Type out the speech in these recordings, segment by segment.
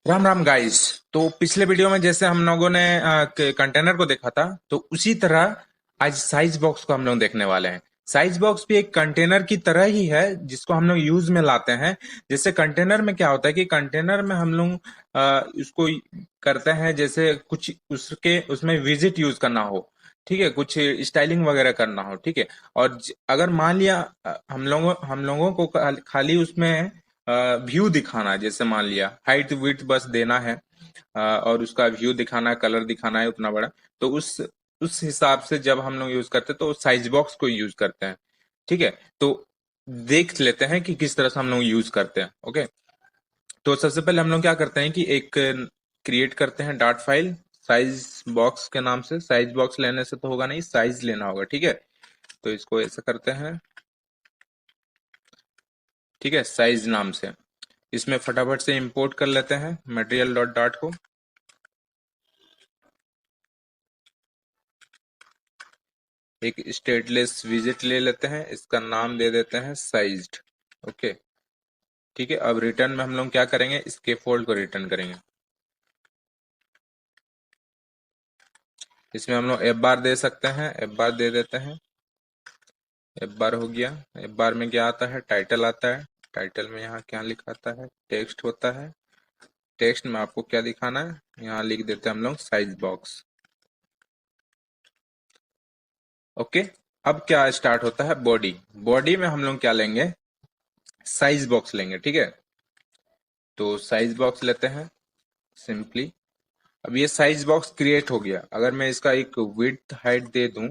Ram Ram guys. तो पिछले video में जैसे हम लोगों ने कंटेनर को देखा था, तो उसी तरह आज साइज बॉक्स को हम लोग देखने वाले हैं। साइज बॉक्स भी एक कंटेनर की तरह ही है, जिसको हम लोग यूज में लाते हैं। जैसे कंटेनर में क्या होता है कि कंटेनर में हम लोग उसको करते हैं, जैसे कुछ उसके उसमें विजिट यूज करना हो, ठीक है, कुछ स्टाइलिंग वगैरह करना हो, ठीक है। और अगर मान लिया हम लोगों को खाली उसमें व्यू दिखाना, जैसे मान लिया हाइट विड्थ बस देना है, और उसका व्यू दिखाना है, कलर दिखाना है उतना बड़ा, तो उस हिसाब से जब हम लोग यूज करते हैं तो साइज बॉक्स को यूज करते हैं, ठीक है। तो देख लेते हैं कि किस तरह से हम लोग यूज करते हैं। ओके, तो सबसे पहले हम लोग क्या करते हैं कि एक क्रिएट करते हैं डॉट फाइल साइज बॉक्स के नाम से। साइज बॉक्स लेने से तो होगा नहीं, साइज लेना होगा, ठीक है। तो इसको ऐसा करते हैं, ठीक है, साइज नाम से। इसमें फटाफट से इंपोर्ट कर लेते हैं मटेरियल डॉट डॉट को। एक स्टेटलेस विजिट ले लेते हैं, इसका नाम दे देते हैं साइज्ड। ओके, ठीक है। अब रिटर्न में हम लोग क्या करेंगे, इसके फोल्ड को रिटर्न करेंगे। इसमें हम लोग एफ बार दे सकते हैं, एफ बार दे देते हैं। एफ बार हो गया। एफ बार में क्या आता है, टाइटल आता है। टाइटल में यहाँ क्या लिखा आता है, टेक्स्ट होता है। टेक्स्ट में आपको क्या दिखाना है, यहाँ लिख देते हैं हम लोग साइज बॉक्स। ओके, अब क्या स्टार्ट होता है, बॉडी। बॉडी में हम लोग क्या लेंगे, साइज बॉक्स लेंगे, ठीक है। तो साइज बॉक्स लेते हैं सिंपली। अब ये साइज बॉक्स क्रिएट हो गया। अगर मैं इसका एक विड्थ हाइट दे दूं,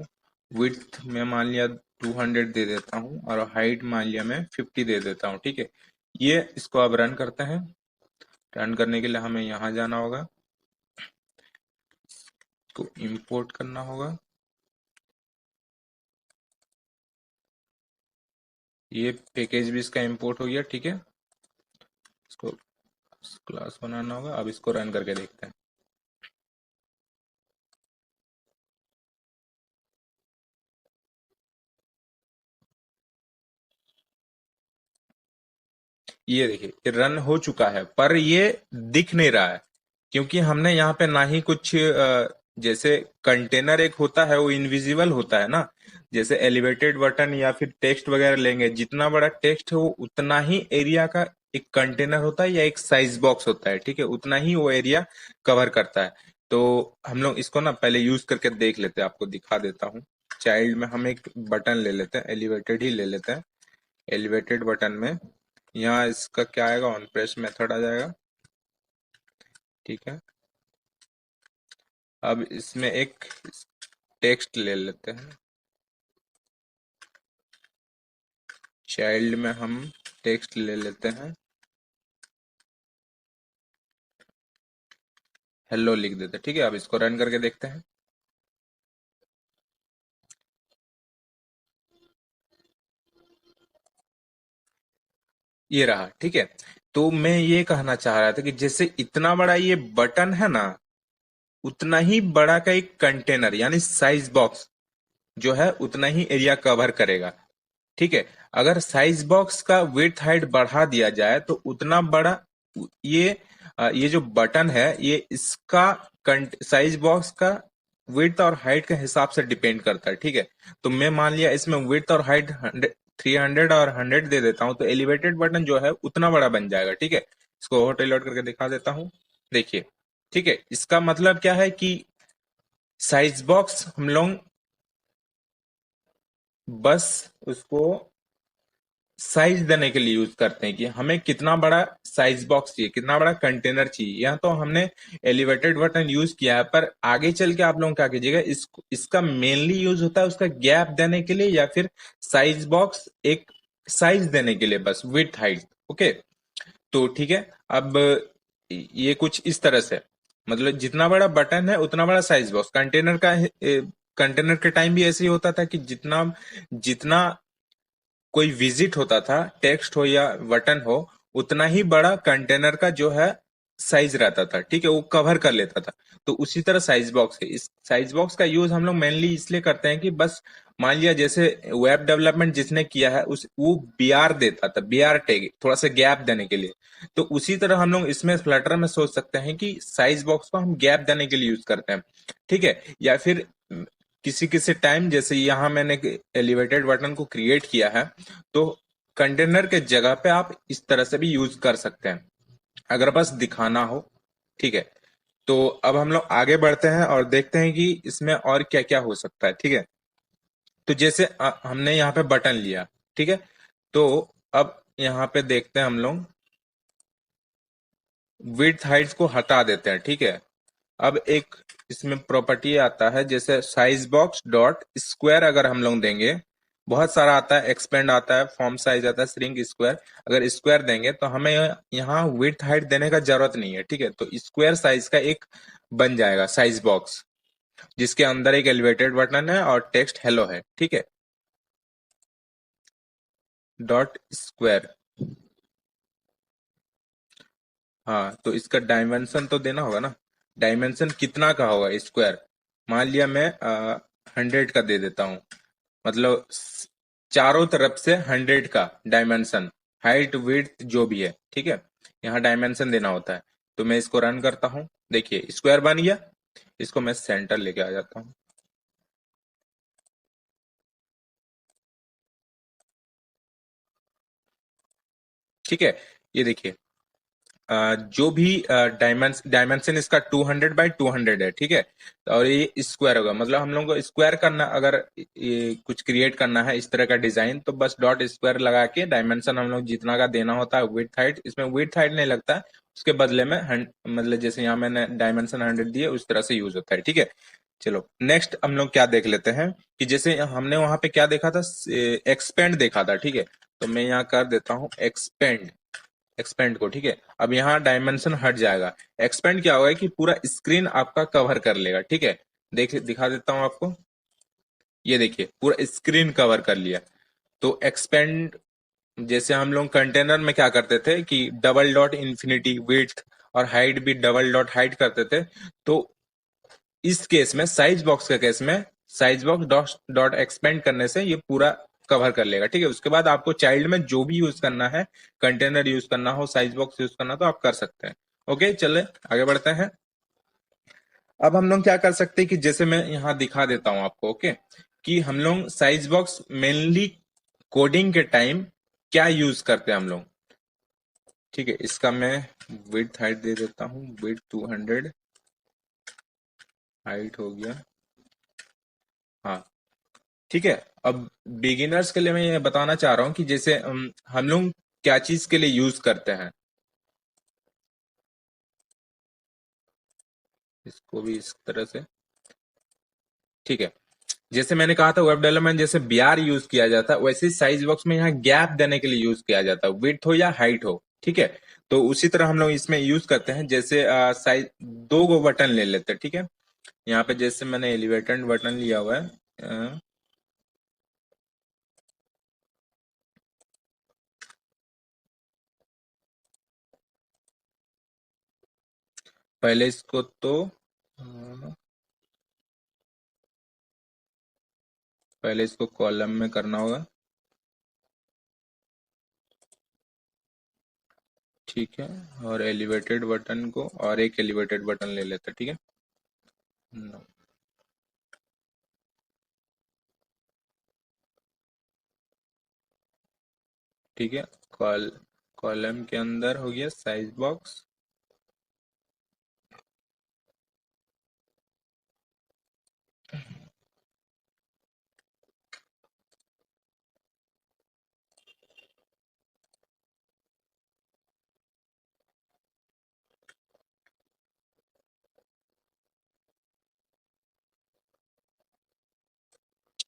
विड्थ में मान लिया 200 दे देता हूं, और हाइट मान लिया मैं 50 दे देता हूं, ठीक है। ये इसको अब रन करते हैं। रन करने के लिए हमें यहाँ जाना होगा, इसको इंपोर्ट करना होगा। ये पैकेज भी इसका इंपोर्ट हो गया, ठीक है। इसको क्लास बनाना होगा। अब इसको रन करके देखते हैं। ये देखिए, ये रन हो चुका है, पर ये दिख नहीं रहा है, क्योंकि हमने यहाँ पे ना ही कुछ जैसे कंटेनर एक होता है वो इनविजिबल होता है ना। जैसे एलिवेटेड बटन या फिर टेक्स्ट वगैरह लेंगे, जितना बड़ा टेक्स्ट है वो उतना ही एरिया का एक कंटेनर होता है या एक साइज बॉक्स होता है, ठीक है, उतना ही वो एरिया कवर करता है। तो हम लोग इसको ना पहले यूज करके देख लेते हैं, आपको दिखा देता हूँ। चाइल्ड में हम एक बटन ले लेते हैं, एलिवेटेड ही ले लेते हैं। एलिवेटेड बटन में यहाँ इसका क्या आएगा, ऑन प्रेस मेथड आ जाएगा, ठीक है। अब इसमें एक टेक्स्ट ले लेते हैं। चाइल्ड में हम टेक्स्ट ले लेते हैं, हेलो लिख देते हैं, ठीक है। अब इसको रन करके देखते हैं। ये रहा, ठीक है। तो मैं ये कहना चाह रहा था कि जैसे इतना बड़ा ये बटन है ना, उतना ही बड़ा का एक कंटेनर यानी साइज बॉक्स जो है उतना ही एरिया कवर करेगा, ठीक है। अगर साइज बॉक्स का विड्थ हाइट बढ़ा दिया जाए तो उतना बड़ा ये ये जो बटन है ये इसका साइज बॉक्स का विड्थ और हाइट के हिसाब से डिपेंड करता है, ठीक है। तो मैं मान लिया इसमें विड्थ और हाइट 300 और 100 दे देता हूं, तो एलिवेटेड बटन जो है उतना बड़ा बन जाएगा, ठीक है। इसको और टेल आउट करके दिखा देता हूं, देखिए, ठीक है। इसका मतलब क्या है कि साइज बॉक्स हम लोग बस उसको साइज देने के लिए यूज करते हैं कि हमें कितना बड़ा साइज बॉक्स चाहिए, कितना बड़ा कंटेनर चाहिए। यहाँ तो हमने एलिवेटेड बटन यूज किया है, पर आगे चल के आप लोग क्या कीजिएगा, इसका मेनली यूज होता है उसका गैप देने के लिए, या फिर साइज बॉक्स एक साइज देने के लिए, बस विड्थ हाइट। ओके, तो ठीक है। अब ये कुछ इस तरह से, मतलब जितना बड़ा बटन है उतना बड़ा साइज बॉक्स। कंटेनर का कंटेनर के टाइम भी ऐसे ही होता था कि जितना जितना कोई विजिट होता था, टेक्स्ट हो या बटन हो, उतना ही बड़ा कंटेनर का जो है साइज रहता था, ठीक है, वो कवर कर लेता था। तो उसी तरह साइज बॉक्स है। इस साइज बॉक्स का यूज हम लोग मेनली इसलिए करते हैं कि बस मान लिया जैसे वेब डेवलपमेंट जिसने किया है उस वो बीआर देता था, बीआर टैग थोड़ा सा गैप देने के लिए। तो उसी तरह हम लोग इसमें फ्लटर में सोच सकते हैं कि साइज बॉक्स को हम गैप देने के लिए यूज करते हैं, ठीक है। या फिर किसी किसी टाइम जैसे यहाँ मैंने एलिवेटेड बटन को क्रिएट किया है, तो कंटेनर के जगह पे आप इस तरह से भी यूज कर सकते हैं अगर बस दिखाना हो, ठीक है। तो अब हम लोग आगे बढ़ते हैं और देखते हैं कि इसमें और क्या क्या हो सकता है, ठीक है। तो जैसे हमने यहाँ पे बटन लिया, ठीक है। तो अब यहाँ पे देखते हैं हम लोग विड्थ हाइट्स को हटा देते हैं, ठीक है। अब एक इसमें प्रॉपर्टी आता है जैसे साइज बॉक्स डॉट स्क्वायर, अगर हम लोग देंगे, बहुत सारा आता है, एक्सपेंड आता है, फॉर्म साइज आता है, श्रिंक स्क्वायर। अगर स्क्वायर देंगे तो हमें यहाँ विड्थ हाइट देने का जरूरत नहीं है, ठीक है। तो स्क्वायर साइज का एक बन जाएगा साइज बॉक्स, जिसके अंदर एक एलिवेटेड बटन है और टेक्स्ट हेलो है, ठीक है। डॉट स्क्वायर, हाँ, तो इसका डायमेंशन तो देना होगा ना। डायमेंशन कितना का होगा स्क्वायर? मान लिया मैं 100 का दे देता हूँ, मतलब चारों तरफ से 100 का डायमेंशन, हाइट विड्थ जो भी है, ठीक है। यहाँ डायमेंशन देना होता है। तो मैं इसको रन करता हूँ, देखिए स्क्वायर बन गया। इसको मैं सेंटर लेके आ जाता हूँ, ठीक है। ये देखिए जो भी डायमेंशन इसका 200 बाई 200 है, ठीक है। और ये स्क्वायर होगा, मतलब हम लोग को स्क्वायर करना, अगर ये कुछ क्रिएट करना है इस तरह का डिजाइन, तो बस डॉट स्क्वायर लगा के डायमेंशन हम लोग जितना का देना होता है, विड्थ हाइट, इसमें विड्थ हाइट नहीं लगता है, उसके बदले में मतलब जैसे यहाँ मैंने डायमेंशन 100 दिए उस तरह से यूज होता है, ठीक है। चलो नेक्स्ट हम लोग क्या देख लेते हैं कि जैसे हमने वहां पे क्या देखा था, एक्सपेंड देखा था, ठीक है। तो मैं यहाँ कर देता हूँ एक्सपेंड, एक्सपेंड को, ठीक है। अब यहाँ डायमेंशन हट जाएगा। एक्सपेंड क्या होगा कि पूरा स्क्रीन आपका कवर कर लेगा, ठीक है। देख दिखा देता हूँ आपको, ये देखिए पूरा स्क्रीन कवर कर लिया। तो एक्सपेंड, जैसे हम लोग कंटेनर में क्या करते थे कि डबल डॉट इंफिनिटी विड्थ और हाइट भी डबल डॉट हाइट करते थे, तो इस केस में साइज बॉक्स के केस में size box dot dot expand करने से ये पूरा कवर कर लेगा, ठीक है। उसके बाद आपको चाइल्ड में जो भी यूज करना है, कंटेनर यूज करना हो, साइज बॉक्स यूज करना, तो आप कर सकते हैं। ओके, चले आगे बढ़ते हैं। अब हम लोग क्या कर सकते हैं कि जैसे मैं यहाँ दिखा देता हूँ आपको, ओके, कि हम लोग साइज बॉक्स मेनली कोडिंग के टाइम क्या यूज करते हैं हम लोग, ठीक है। इसका मैं विड्थ हाइट दे देता हूँ, विड्थ 200, हाइट हो गया, हाँ, ठीक है। अब बिगिनर्स के लिए मैं ये बताना चाह रहा हूँ कि जैसे हम लोग क्या चीज के लिए यूज करते हैं, इसको भी इस तरह से, ठीक है। जैसे मैंने कहा था वेब डेवलपमेंट जैसे बीआर यूज किया जाता है, वैसे साइज बॉक्स में यहाँ गैप देने के लिए यूज किया जाता है, विड्थ हो या हाइट हो, ठीक है। तो उसी तरह हम लोग इसमें यूज करते हैं, जैसे साइज दो गो बटन ले लेते हैं, ठीक है। यहाँ पे जैसे मैंने एलिवेटेड बटन लिया हुआ है, पहले इसको तो पहले इसको कॉलम में करना होगा, ठीक है। और एलिवेटेड बटन को और एक एलिवेटेड बटन ले लेते हैं, ठीक है। No, ठीक है। कॉल कॉलम के अंदर हो गया साइज बॉक्स,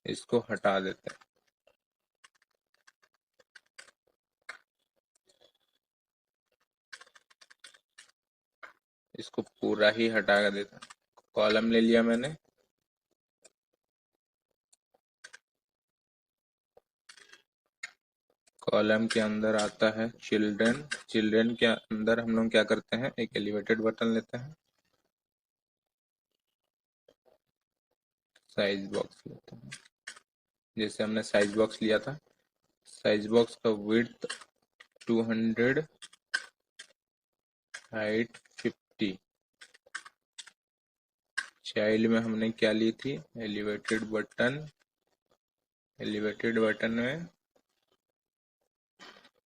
इसको हटा देते हैं, इसको पूरा ही हटा कर देते हैं। कॉलम ले लिया मैंने, कॉलम के अंदर आता है चिल्ड्रन, चिल्ड्रन के अंदर हम लोग क्या करते हैं, एक एलिवेटेड बटन लेते हैं, साइज बॉक्स लेते हैं, जैसे हमने साइज बॉक्स लिया था, साइज बॉक्स का विड्थ 200, हाइट 50। चाइल्ड में हमने क्या ली थी, एलिवेटेड बटन। एलिवेटेड बटन में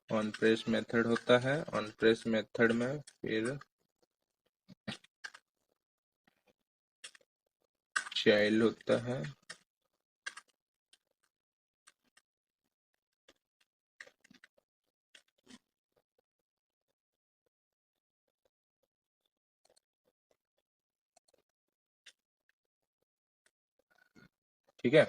ऑन प्रेस मेथड होता है, ऑन प्रेस मेथड में फिर चाइल्ड होता है। ठीक है,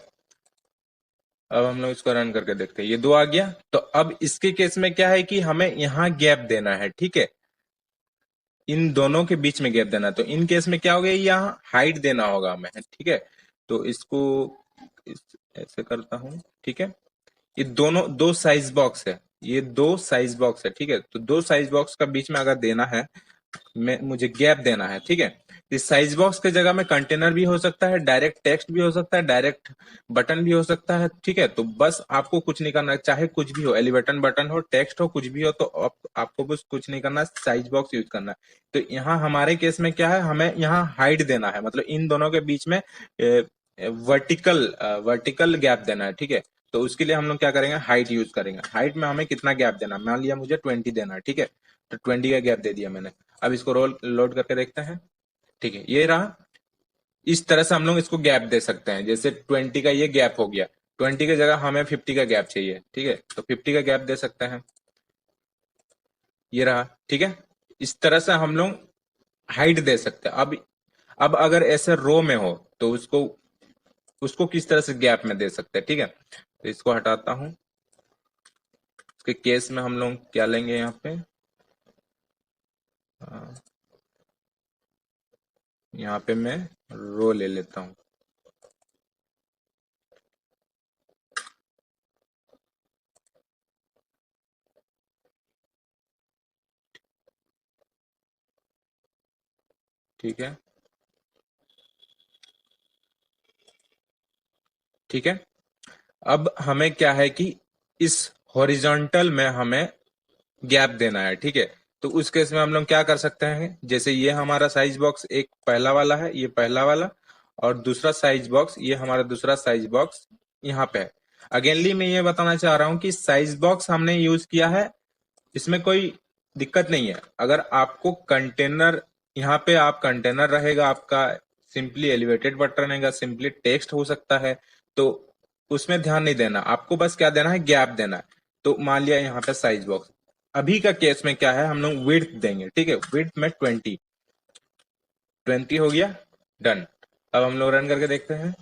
अब हम लोग इसको रन करके देखते हैं, ये 2 आ गया। तो अब इसके केस में क्या है कि हमें यहाँ गैप देना है। ठीक है, इन दोनों के बीच में गैप देना है। तो इन केस में क्या हो गया, यहाँ हाइट देना होगा हमें। ठीक है, तो इसको ऐसे करता हूं। ठीक है, ये दोनों 2 साइज बॉक्स है, ये 2 साइज बॉक्स है। ठीक है, तो 2 साइज बॉक्स का बीच में अगर देना है, मुझे गैप देना है। ठीक है, इस साइज बॉक्स के जगह में कंटेनर भी हो सकता है, डायरेक्ट टेक्स्ट भी हो सकता है, डायरेक्ट बटन भी हो सकता है। ठीक है, तो बस आपको कुछ नहीं करना, चाहे कुछ भी हो, एलिवेटन बटन हो, टेक्स्ट हो, कुछ भी हो, तो आपको बस कुछ नहीं करना, साइज बॉक्स यूज करना है। तो यहाँ हमारे केस में क्या है, हमें यहाँ हाइट देना है, मतलब इन दोनों के बीच में वर्टिकल वर्टिकल गैप देना है। ठीक है, तो उसके लिए हम लोग क्या करेंगे, हाइट यूज करेंगे। हाइट में हमें कितना गैप देना है, मान लिया मुझे 20 देना है। ठीक है, तो 20 का गैप दे दिया मैंने। अब इसको रोल लोड करके देखते हैं। ठीक है, ये रहा। इस तरह से हम लोग इसको गैप दे सकते हैं, जैसे 20 का ये गैप हो गया, 20 की जगह हमें 50 का गैप चाहिए। ठीक है, तो 50 का गैप दे सकते हैं, ये रहा। ठीक है, इस तरह से हम लोग हाइट दे सकते हैं। अब अगर ऐसे रो में हो तो उसको उसको किस तरह से गैप में दे सकते हैं। ठीक है, तो इसको हटाता हूं। इसके केस में हम लोग क्या लेंगे, यहाँ पे यहाँ पे मैं रो ले लेता हूं। ठीक है, ठीक है, अब हमें क्या है कि इस हॉरिजॉन्टल में हमें गैप देना है। ठीक है, तो उस केस में हम लोग क्या कर सकते हैं, जैसे ये हमारा साइज बॉक्स एक पहला वाला है, ये पहला वाला, और दूसरा साइज बॉक्स ये हमारा दूसरा साइज बॉक्स यहाँ पे है। अगेनली मैं ये बताना चाह रहा हूं कि साइज बॉक्स हमने यूज किया है, इसमें कोई दिक्कत नहीं है। अगर आपको कंटेनर, यहाँ पे आप कंटेनर रहेगा आपका, सिंपली एलिवेटेड बटन रहेगा, सिंपली टेक्स्ट हो सकता है, तो उसमें ध्यान नहीं देना, आपको बस क्या देना है, गैप देना है। तो मान लिया यहाँ पे साइज बॉक्स, अभी का केस में क्या है, हम लोग विड्थ देंगे। ठीक है, विड्थ में 20 हो गया, डन। अब हम लोग रन करके देखते हैं,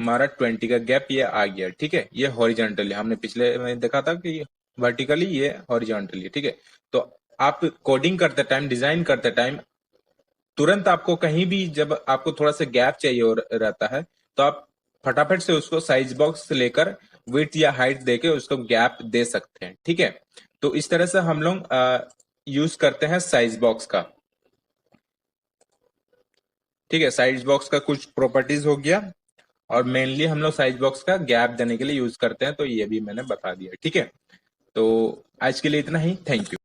हमारा 20 का गैप ये आ गया। ठीक है, ये हॉरिजॉन्टली, हमने पिछले में देखा था कि वर्टिकली, ये हॉरिजॉन्टली। ठीक है, तो आप कोडिंग करते टाइम, डिजाइन करते टाइम, तुरंत आपको कहीं भी जब आपको थोड़ा सा गैप चाहिए और रहता है, तो आप फटाफट से उसको साइज बॉक्स से लेकर विड्थ या हाइट देके उसको गैप दे सकते हैं। ठीक है, तो इस तरह से हम लोग यूज करते हैं साइज बॉक्स का। ठीक है, साइज बॉक्स का कुछ प्रॉपर्टीज हो गया, और मेनली हम लोग साइज बॉक्स का गैप देने के लिए यूज करते हैं, तो ये भी मैंने बता दिया। ठीक है, तो आज के लिए इतना ही, थैंक यू।